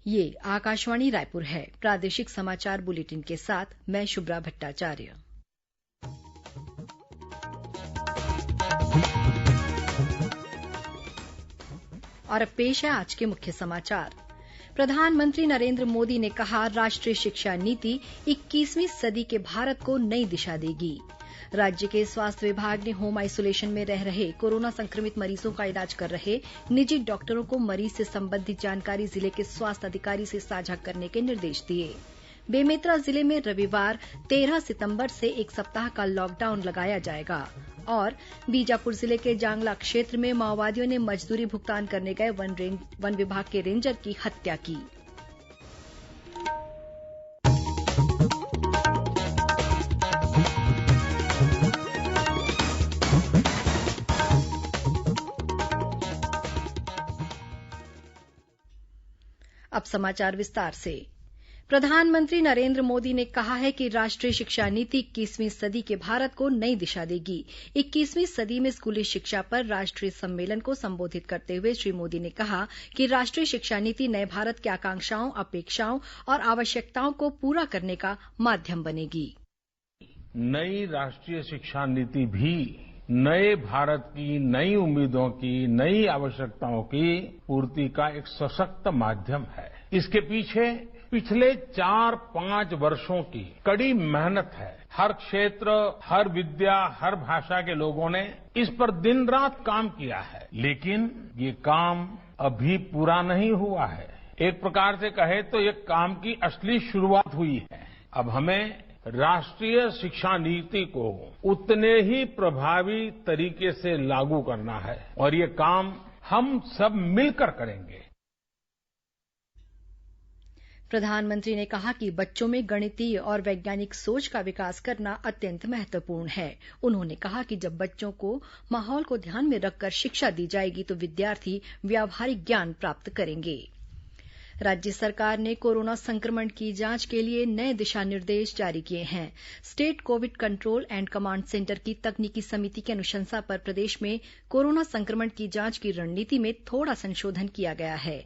ये आकाशवाणी रायपुर है। प्रादेशिक समाचार बुलेटिन के साथ मैं शुभ्रा भट्टाचार्य। और अब पेश है आज के मुख्य समाचार। प्रधानमंत्री नरेंद्र मोदी ने कहा, राष्ट्रीय शिक्षा नीति 21वीं सदी के भारत को नई दिशा देगी। राज्य के स्वास्थ्य विभाग ने होम आइसोलेशन में रह रहे कोरोना संक्रमित मरीजों का इलाज कर रहे निजी डॉक्टरों को मरीज से संबंधित जानकारी जिले के स्वास्थ्य अधिकारी से साझा करने के निर्देश दिए। बेमेतरा जिले में रविवार 13 सितंबर से एक सप्ताह का लॉकडाउन लगाया जाएगा। और बीजापुर जिले के जांगला क्षेत्र में माओवादियों ने मजदूरी भुगतान करने गए वन विभाग के रेंजर की हत्या की। अब समाचार विस्तार से। प्रधानमंत्री नरेंद्र मोदी ने कहा है कि राष्ट्रीय शिक्षा नीति 21वीं सदी के भारत को नई दिशा देगी। 21वीं सदी में स्कूली शिक्षा पर राष्ट्रीय सम्मेलन को संबोधित करते हुए श्री मोदी ने कहा कि राष्ट्रीय शिक्षा नीति नए भारत की आकांक्षाओं, अपेक्षाओं और आवश्यकताओं को पूरा करने का माध्यम बनेगी। नई राष्ट्रीय शिक्षा नीति भी नए भारत की नई उम्मीदों की, नई आवश्यकताओं की पूर्ति का एक सशक्त माध्यम है। इसके पीछे पिछले 4-5 वर्षों की कड़ी मेहनत है। हर क्षेत्र, हर विद्या, हर भाषा के लोगों ने इस पर दिन रात काम किया है, लेकिन ये काम अभी पूरा नहीं हुआ है। एक प्रकार से कहे तो ये काम की असली शुरुआत हुई है। अब हमें राष्ट्रीय शिक्षा नीति को उतने ही प्रभावी तरीके से लागू करना है और ये काम हम सब मिलकर करेंगे। प्रधानमंत्री ने कहा कि बच्चों में गणितीय और वैज्ञानिक सोच का विकास करना अत्यंत महत्वपूर्ण है। उन्होंने कहा कि जब बच्चों को माहौल को ध्यान में रखकर शिक्षा दी जाएगी तो विद्यार्थी व्यावहारिक ज्ञान प्राप्त करेंगे। राज्य सरकार ने कोरोना संक्रमण की जांच के लिए नए दिशा निर्देश जारी किए हैं। State Covid control and command centre की तकनीकी समिति की अनुशंसा पर प्रदेश में कोरोना संक्रमण की जांच की रणनीति में थोड़ा संशोधन किया गया है।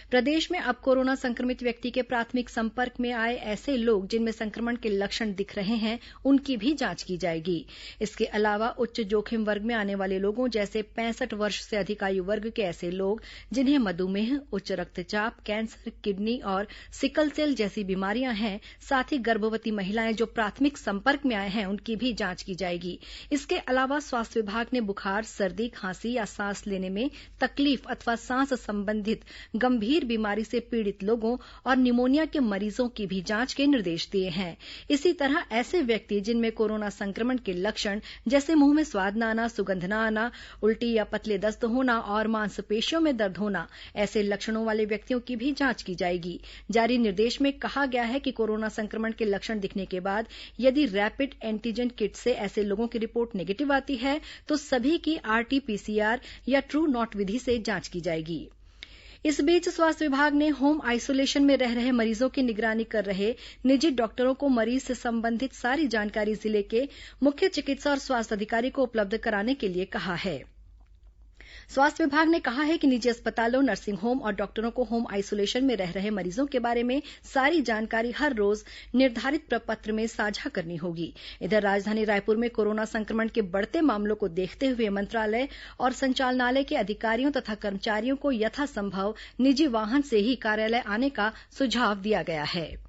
प्रदेश में अब कोरोना संक्रमित व्यक्ति के प्राथमिक संपर्क में आए ऐसे लोग जिनमें संक्रमण के लक्षण दिख रहे हैं, उनकी भी जांच की जाएगी। इसके अलावा उच्च जोखिम वर्ग में आने वाले लोगों जैसे 65 वर्ष से अधिक आयु वर्ग के ऐसे लोग जिन्हें मधुमेह, उच्च रक्तचाप, कैंसर, किडनी और सिकल सेल जैसी बीमारियां हैं, साथ ही गर्भवती महिलाएं जो प्राथमिक संपर्क में आए हैं, उनकी भी जांच की जाएगी। इसके अलावा स्वास्थ्य विभाग ने बुखार, सर्दी, खांसी या सांस लेने में तकलीफ अथवा सांस संबंधित गंभीर बीमारी से पीड़ित लोगों और निमोनिया के मरीजों की भी जांच के निर्देश दिए हैं। इसी तरह ऐसे व्यक्ति जिनमें कोरोना संक्रमण के लक्षण जैसे मुंह में स्वाद न आना, सुगंध न आना, उल्टी या पतले दस्त होना और मांसपेशियों में दर्द होना, ऐसे लक्षणों वाले व्यक्तियों की भी जांच की जाएगी। जारी निर्देश में कहा गया है कि कोरोना संक्रमण के लक्षण दिखने के बाद यदि रैपिड एंटीजन किट से ऐसे लोगों की रिपोर्ट नेगेटिव आती है तो सभी की आरटी-पीसीआर या ट्रू नॉट विधि से जांच की जाएगी। इस बीच स्वास्थ्य विभाग ने होम आइसोलेशन में रह रहे मरीजों की निगरानी कर रहे निजी डॉक्टरों को मरीज से संबंधित सारी जानकारी जिले के मुख्य चिकित्सा और स्वास्थ्य अधिकारी को उपलब्ध कराने के लिए कहा है। स्वास्थ्य विभाग ने कहा है कि निजी अस्पतालों, नर्सिंग होम और डॉक्टरों को होम आइसोलेशन में रह रहे मरीजों के बारे में सारी जानकारी हर रोज निर्धारित प्रपत्र में साझा करनी होगी। इधर राजधानी रायपुर में कोरोना संक्रमण के बढ़ते मामलों को देखते हुए मंत्रालय और संचालनालय के अधिकारियों तथा कर्मचारियों को यथासंभव निजी वाहन से ही कार्यालय आने का सुझाव दिया गया है।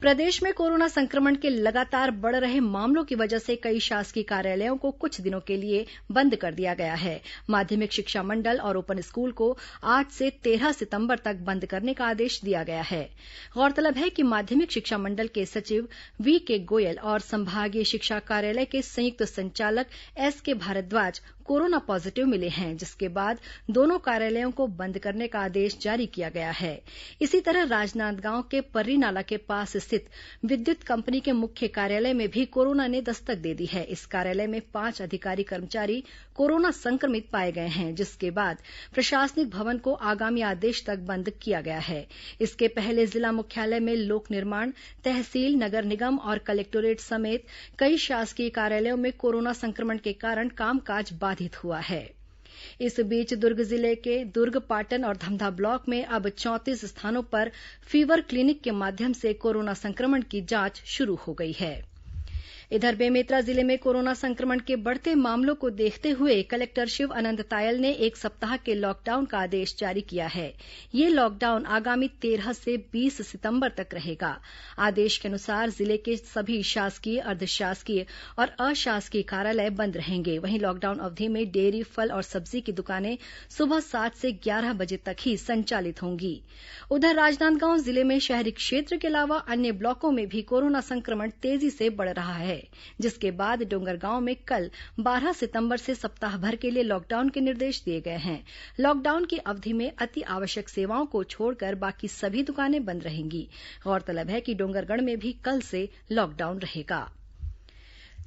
प्रदेश में कोरोना संक्रमण के लगातार बढ़ रहे मामलों की वजह से कई शासकीय कार्यालयों को कुछ दिनों के लिए बंद कर दिया गया है। माध्यमिक शिक्षा मंडल और ओपन स्कूल को आज से 13 सितंबर तक बंद करने का आदेश दिया गया है। गौरतलब है कि माध्यमिक शिक्षा मंडल के सचिव वीके गोयल और संभागीय शिक्षा कार्यालय के संयुक्त संचालक एसके भारद्वाज कोरोना पॉजिटिव मिले हैं, जिसके बाद दोनों कार्यालयों को बंद करने का आदेश जारी किया गया है। इसी तरह राजनांदगांव के पर्री नाला के पास स्थित विद्युत कंपनी के मुख्य कार्यालय में भी कोरोना ने दस्तक दे दी है। इस कार्यालय में 5 अधिकारी कर्मचारी कोरोना संक्रमित पाए गए हैं, जिसके बाद प्रशासनिक भवन को आगामी आदेश तक बंद किया गया है। इसके पहले जिला मुख्यालय में लोक निर्माण, तहसील, नगर निगम और कलेक्टोरेट समेत कई शासकीय कार्यालयों में कोरोना संक्रमण के कारण कामकाज बाधित हुआ है। इस बीच दुर्ग जिले के दुर्ग, पाटन और धमधा ब्लॉक में अब 34 स्थानों पर फीवर क्लिनिक के माध्यम से कोरोना संक्रमण की जांच शुरू हो गई है। इधर बेमेतरा जिले में कोरोना संक्रमण के बढ़ते मामलों को देखते हुए कलेक्टर शिव अनंत तायल ने 1 सप्ताह के लॉकडाउन का आदेश जारी किया है। यह लॉकडाउन आगामी 13 से 20 सितंबर तक रहेगा। आदेश के अनुसार जिले के सभी शासकीय, अर्धशासकीय और अशासकीय कार्यालय बंद रहेंगे। वहीं लॉकडाउन अवधि में डेयरी, फल और सब्जी की दुकानें सुबह 7 से 11 बजे तक ही संचालित होंगी। उधर राजनांदगांव जिले में शहरी क्षेत्र के अलावा अन्य ब्लॉकों में भी कोरोना संक्रमण तेजी से बढ़ रहा है, जिसके बाद डोंगरगांव में कल 12 सितंबर से सप्ताह भर के लिए लॉकडाउन के निर्देश दिए गए हैं। लॉकडाउन की अवधि में अति आवश्यक सेवाओं को छोड़कर बाकी सभी दुकानें बंद रहेंगी। गौरतलब है कि डोंगरगढ़ में भी कल से लॉकडाउन रहेगा।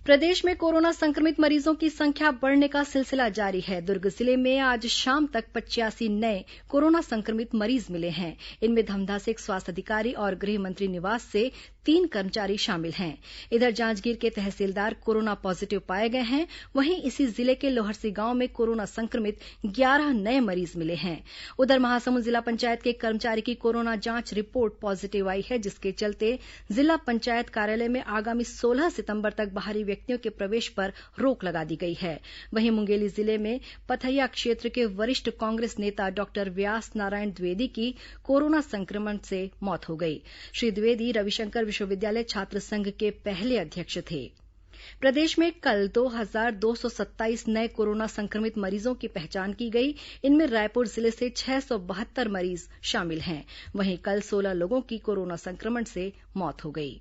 प्रदेश में कोरोना संक्रमित मरीजों की संख्या बढ़ने का सिलसिला जारी है। दुर्ग जिले में आज शाम तक 85 नए कोरोना संक्रमित मरीज मिले हैं। इनमें धमधा से एक स्वास्थ्य अधिकारी और गृह मंत्री निवास से 3 कर्मचारी शामिल हैं। इधर जांजगीर के तहसीलदार कोरोना पॉजिटिव पाए गए हैं। वहीं इसी जिले के लोहरसी गांव में कोरोना संक्रमित 11 नए मरीज मिले हैं। उधर महासमुंद जिला पंचायत के कर्मचारी की कोरोना जांच रिपोर्ट पॉजिटिव आई है, जिसके चलते जिला पंचायत कार्यालय में आगामी 16 सितंबर तक बाहरी व्यक्तियों के प्रवेश पर रोक लगा दी गई है। वहीं मुंगेली जिले में पथरिया क्षेत्र के वरिष्ठ कांग्रेस नेता डॉक्टर व्यास नारायण द्विवेदी की कोरोना संक्रमण से मौत हो गई। श्री द्विवेदी रविशंकर विश्वविद्यालय छात्र संघ के पहले अध्यक्ष थे। प्रदेश में कल 2227 नए कोरोना संक्रमित मरीजों की पहचान की गई। इनमें रायपुर जिले से 672 मरीज शामिल हैं। वहीं कल 16 लोगों की कोरोना संक्रमण से मौत हो गई।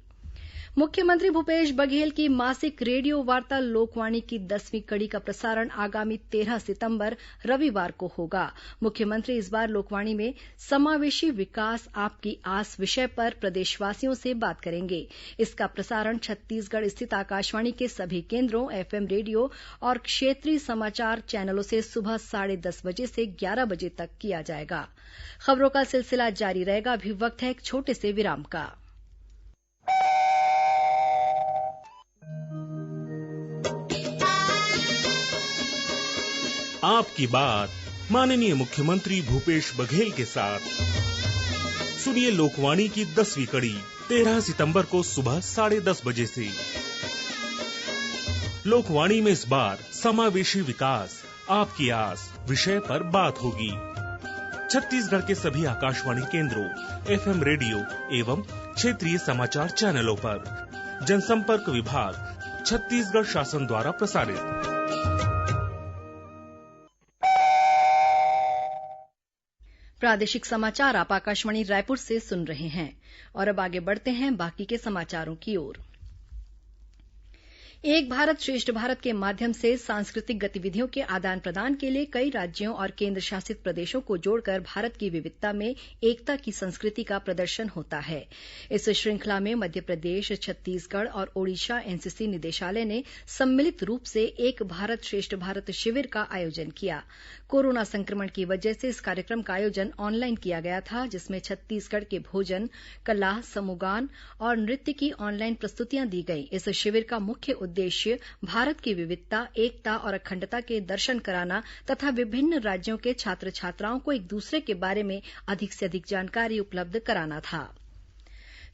मुख्यमंत्री भूपेश बघेल की मासिक रेडियो वार्ता लोकवाणी की 10वीं कड़ी का प्रसारण आगामी 13 सितंबर रविवार को होगा। मुख्यमंत्री इस बार लोकवाणी में समावेशी विकास आपकी आस विषय पर प्रदेशवासियों से बात करेंगे। इसका प्रसारण छत्तीसगढ़ स्थित आकाशवाणी के सभी केंद्रों, FM रेडियो और क्षेत्रीय समाचार चैनलों से सुबह 10:30 बजे से 11 बजे तक किया जाएगा। खबरों का सिलसिला जारी रहेगा। अभी वक्त है एक छोटे से विराम का। आपकी बात माननीय मुख्यमंत्री भूपेश बघेल के साथ सुनिए लोकवाणी की 10वीं कड़ी 13 सितंबर को सुबह 10:30 बजे से। लोकवाणी में इस बार समावेशी विकास आपकी आस विषय पर बात होगी। छत्तीसगढ़ के सभी आकाशवाणी केंद्रों, FM रेडियो एवं क्षेत्रीय समाचार चैनलों पर जनसंपर्क विभाग छत्तीसगढ़ शासन द्वारा प्रसारित। प्रादेशिक समाचार आप आकाशवाणी रायपुर से सुन रहे हैं। और अब आगे बढ़ते हैं बाकी के समाचारों की ओर। एक भारत श्रेष्ठ भारत के माध्यम से सांस्कृतिक गतिविधियों के आदान प्रदान के लिए कई राज्यों और केंद्र शासित प्रदेशों को जोड़कर भारत की विविधता में एकता की संस्कृति का प्रदर्शन होता है। इस श्रृंखला में मध्यप्रदेश, छत्तीसगढ़ और ओडिशा एनसीसी निदेशालय ने सम्मिलित रूप से एक भारत श्रेष्ठ भारत शिविर का आयोजन किया। कोरोना संक्रमण की वजह से इस कार्यक्रम का आयोजन ऑनलाइन किया गया था, जिसमें छत्तीसगढ़ के भोजन, कला, समूहगान और नृत्य की ऑनलाइन प्रस्तुतियां दी गई। इस शिविर का मुख्य उद्देश्य भारत की विविधता, एकता और अखंडता के दर्शन कराना तथा विभिन्न राज्यों के छात्र छात्राओं को एक दूसरे के बारे में अधिक से अधिक जानकारी उपलब्ध कराना था।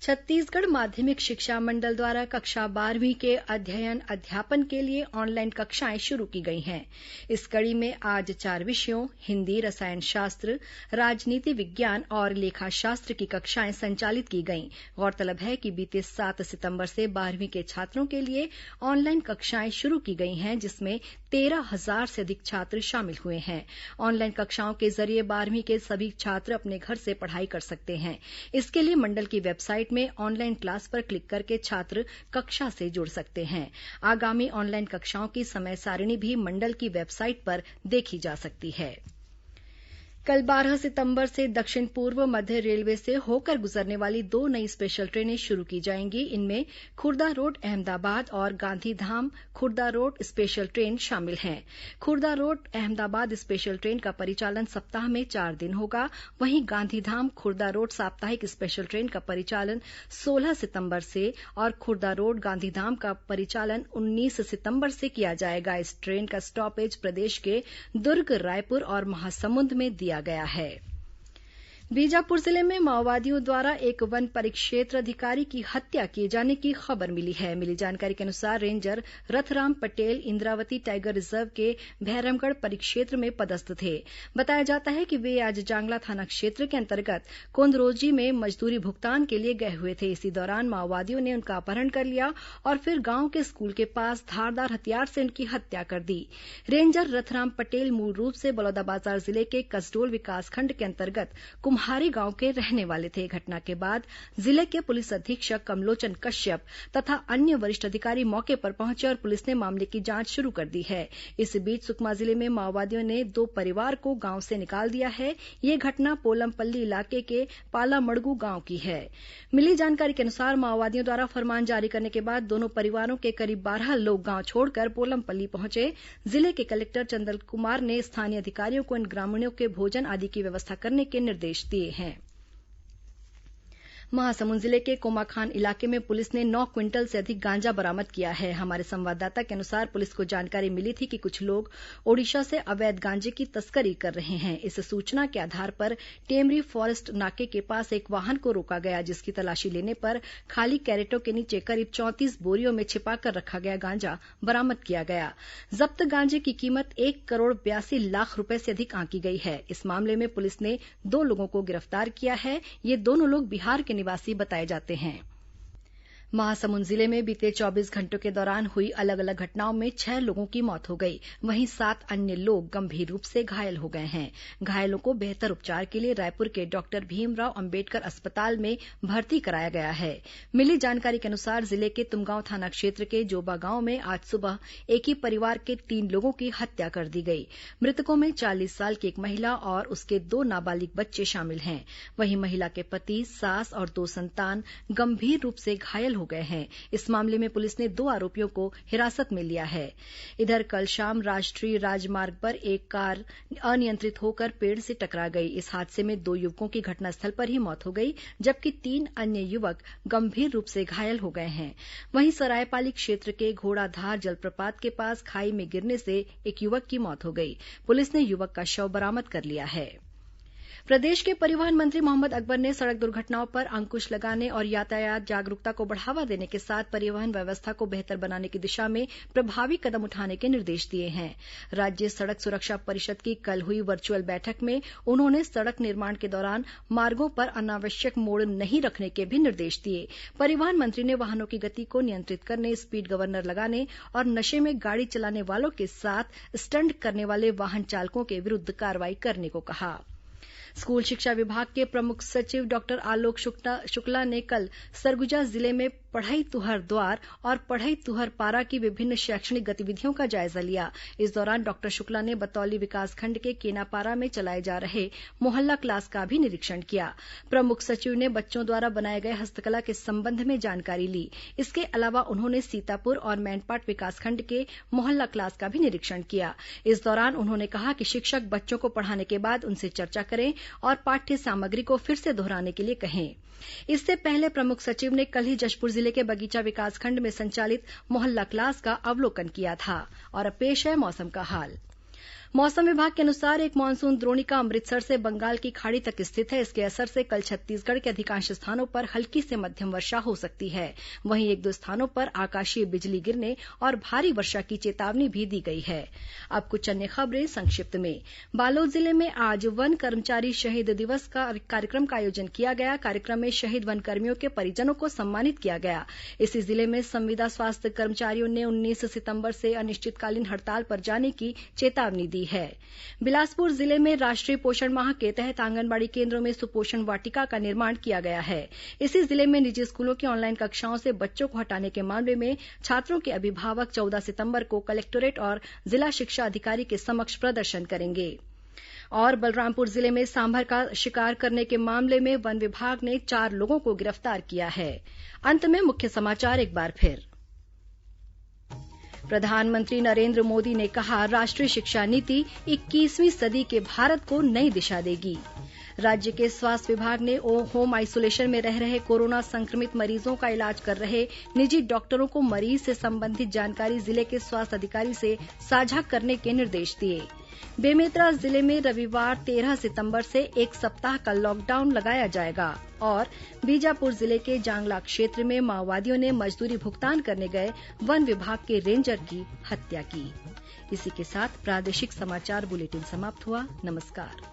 छत्तीसगढ़ माध्यमिक शिक्षा मंडल द्वारा कक्षा 12वीं के अध्ययन अध्यापन के लिए ऑनलाइन कक्षाएं शुरू की गई हैं। इस कड़ी में आज 4 विषयों हिंदी, रसायन शास्त्र, राजनीति विज्ञान और लेखा शास्त्र की कक्षाएं संचालित की गईं। गौरतलब है कि बीते 7 सितंबर से 12वीं के छात्रों के लिए ऑनलाइन कक्षाएं शुरू की गई हैं, जिसमें 13,000 से अधिक छात्र शामिल हुए हैं। ऑनलाइन कक्षाओं के जरिए 12वीं के सभी छात्र अपने घर से पढ़ाई कर सकते हैं। इसके लिए मंडल की वेबसाइट में ऑनलाइन क्लास पर क्लिक करके छात्र कक्षा से जुड़ सकते हैं। आगामी ऑनलाइन कक्षाओं की समय सारिणी भी मंडल की वेबसाइट पर देखी जा सकती है। कल 12 सितंबर से दक्षिण पूर्व मध्य रेलवे से होकर गुजरने वाली 2 नई स्पेशल ट्रेनें शुरू की जाएंगी। इनमें खुर्दा रोड अहमदाबाद और Gandhidham Khurda road special train शामिल हैं। Khurda road Ahmedabad special train का परिचालन सप्ताह में 4 दिन होगा। वहीं गांधीधाम खुर्दा रोड साप्ताहिक स्पेशल ट्रेन का परिचालन 16 सितंबर से और खुर्दा रोड गांधीधाम का परिचालन 19 सितंबर से किया जाएगा। इस ट्रेन का स्टॉपेज प्रदेश के दुर्ग, रायपुर और महासमुंद में दिया गया है। बीजापुर जिले में माओवादियों द्वारा एक वन परिक्षेत्र अधिकारी की हत्या किए जाने की खबर मिली है। मिली जानकारी के अनुसार ranger Rathram Patel Indravati tiger reserve के भैरमगढ़ परिक्षेत्र में पदस्थ थे। बताया जाता है कि वे आज जांगला थाना क्षेत्र के अंतर्गत कोंदरोजी में मजदूरी भुगतान के लिए गए हुए थे। इसी दौरान माओवादियों ने उनका अपहरण कर लिया और फिर गांव के स्कूल के पास धारदार हथियार से उनकी हत्या कर दी। रेंजर रथराम पटेल मूल रूप से बलौदाबाजार जिले के कसडोल विकासखंड के अंतर्गत कुम्हारी गांव के रहने वाले थे। घटना के बाद जिले के पुलिस अधीक्षक कमलोचन कश्यप तथा अन्य वरिष्ठ अधिकारी मौके पर पहुंचे और पुलिस ने मामले की जांच शुरू कर दी है। इस बीच सुकमा जिले में माओवादियों ने 2 परिवार को गांव से निकाल दिया है। यह घटना पोलमपल्ली इलाके के पालामड़गू गांव की है। मिली जानकारी के अनुसार माओवादियों द्वारा फरमान जारी करने के बाद दोनों परिवारों के करीब 12 लोग गांव छोड़कर पोलमपल्ली पहुंचे। जिले के कलेक्टर चंदन कुमार ने स्थानीय अधिकारियों को इन ग्रामीणों के भोजन आदि की व्यवस्था करने के निर्देश दिए हैं। महासमुंद जिले के कोमाखान इलाके में पुलिस ने 9 क्विंटल से अधिक गांजा बरामद किया है। हमारे संवाददाता के अनुसार पुलिस को जानकारी मिली थी कि कुछ लोग ओडिशा से अवैध गांजे की तस्करी कर रहे हैं। इस सूचना के आधार पर टेमरी फॉरेस्ट नाके के पास एक वाहन को रोका गया, जिसकी तलाशी लेने पर खाली कैरेटों के नीचे करीब 34 बोरियों में छिपाकर रखा गया गांजा बरामद किया गया। जब्त गांजे की कीमत 1 करोड़ 82 लाख रुपए से अधिक आंकी गई है। इस मामले में पुलिस ने 2 लोगों को गिरफ्तार किया है। ये दोनों लोग बिहार के निवासी बताए जाते हैं। महासमुंद जिले में बीते 24 घंटों के दौरान हुई अलग अलग घटनाओं में 6 लोगों की मौत हो गई। वहीं 7 अन्य लोग गंभीर रूप से घायल हो गए हैं। घायलों को बेहतर उपचार के लिए रायपुर के डॉक्टर भीमराव अंबेडकर अस्पताल में भर्ती कराया गया है। मिली जानकारी के अनुसार जिले के तुमगांव थाना क्षेत्र के जोबा गांव में आज सुबह एक ही परिवार के 3 लोगों की हत्या कर दी गई। मृतकों में 40 साल की एक महिला और उसके 2 नाबालिग बच्चे शामिल हैं। वहीं महिला के पति, सास और 2 संतान गंभीर रूप से घायल हो गए हैं। इस मामले में पुलिस ने 2 आरोपियों को हिरासत में लिया है। इधर कल शाम राष्ट्रीय राजमार्ग पर एक कार अनियंत्रित होकर पेड़ से टकरा गई। इस हादसे में 2 युवकों की घटनास्थल पर ही मौत हो गई, जबकि 3 अन्य युवक गंभीर रूप से घायल हो गए हैं। वहीं सरायपाली क्षेत्र के घोड़ाधार जलप्रपात के पास खाई में गिरने से एक युवक की मौत हो गई। पुलिस ने युवक का शव बरामद कर लिया है। प्रदेश के परिवहन मंत्री मोहम्मद अकबर ने सड़क दुर्घटनाओं पर अंकुश लगाने और यातायात जागरूकता को बढ़ावा देने के साथ परिवहन व्यवस्था को बेहतर बनाने की दिशा में प्रभावी कदम उठाने के निर्देश दिए हैं। राज्य सड़क सुरक्षा परिषद की कल हुई वर्चुअल बैठक में उन्होंने सड़क निर्माण के दौरान मार्गों पर अनावश्यक मोड़ नहीं रखने के भी निर्देश दिए। परिवहन मंत्री ने वाहनों की गति को नियंत्रित करने, स्पीड गवर्नर लगाने और नशे में गाड़ी चलाने वालों के साथ स्टंट करने वाले वाहन चालकों के विरुद्ध कार्रवाई करने को कहा। स्कूल शिक्षा विभाग के प्रमुख सचिव डॉक्टर आलोक शुक्ला ने कल सरगुजा जिले में पढ़ई तुहर द्वार और पढ़ई तुहर पारा की विभिन्न शैक्षणिक गतिविधियों का जायजा लिया। इस दौरान डॉक्टर शुक्ला ने बतौली विकासखंड के केनापारा में चलाए जा रहे मोहल्ला क्लास का भी निरीक्षण किया। प्रमुख सचिव ने बच्चों द्वारा बनाए गए हस्तकला के संबंध में जानकारी ली। इसके अलावा उन्होंने सीतापुर और मैनपाट विकासखंड के मोहल्ला क्लास का भी निरीक्षण किया। इस दौरान उन्होंने कहा कि शिक्षक बच्चों को पढ़ाने के बाद उनसे चर्चा करें और पाठ्य सामग्री को फिर से दोहराने के लिए कहें। इससे पहले प्रमुख सचिव ने कल ही जशपुर जिले के बगीचा विकासखंड में संचालित मोहल्ला क्लास का अवलोकन किया था। और अब पेश है मौसम का हाल। मौसम विभाग के अनुसार एक मानसून द्रोणिका अमृतसर से बंगाल की खाड़ी तक स्थित है। इसके असर से कल छत्तीसगढ़ के अधिकांश स्थानों पर हल्की से मध्यम वर्षा हो सकती है। वहीं 1-2 स्थानों पर आकाशीय बिजली गिरने और भारी वर्षा की चेतावनी भी दी गई है। अब कुछ अन्य खबरें संक्षिप्त में। बालोद जिले में आज वन कर्मचारी शहीद दिवस का कार्यक्रम का आयोजन किया गया। कार्यक्रम में शहीद वनकर्मियों के परिजनों को सम्मानित किया गया। इसी जिले में संविदा स्वास्थ्य कर्मचारियों ने 19 सितंबर से अनिश्चितकालीन हड़ताल पर जाने की चेतावनी दी है। बिलासपुर जिले में राष्ट्रीय पोषण माह के तहत आंगनबाड़ी केंद्रों में सुपोषण वाटिका का निर्माण किया गया है। इसी जिले में निजी स्कूलों की ऑनलाइन कक्षाओं से बच्चों को हटाने के मामले में छात्रों के अभिभावक 14 सितंबर को कलेक्टोरेट और जिला शिक्षा अधिकारी के समक्ष प्रदर्शन करेंगे। और बलरामपुर जिले में सांभर का शिकार करने के मामले में वन विभाग ने 4 लोगों को गिरफ्तार किया है। अंत में मुख्य समाचार एक बार फिर। प्रधानमंत्री नरेंद्र मोदी ने कहा, राष्ट्रीय शिक्षा नीति 21वीं सदी के भारत को नई दिशा देगी। राज्य के स्वास्थ्य विभाग ने होम आइसोलेशन में रह रहे कोरोना संक्रमित मरीजों का इलाज कर रहे निजी डॉक्टरों को मरीज से संबंधित जानकारी जिले के स्वास्थ्य अधिकारी से साझा करने के निर्देश दिए। बेमेतरा जिले में रविवार 13 सितंबर से 1 सप्ताह का लॉकडाउन लगाया जाएगा। और बीजापुर जिले के जांगला क्षेत्र में माओवादियों ने मजदूरी भुगतान करने गए वन विभाग के रेंजर की हत्या की। इसी के साथ प्रादेशिक समाचार बुलेटिन समाप्त हुआ। नमस्कार।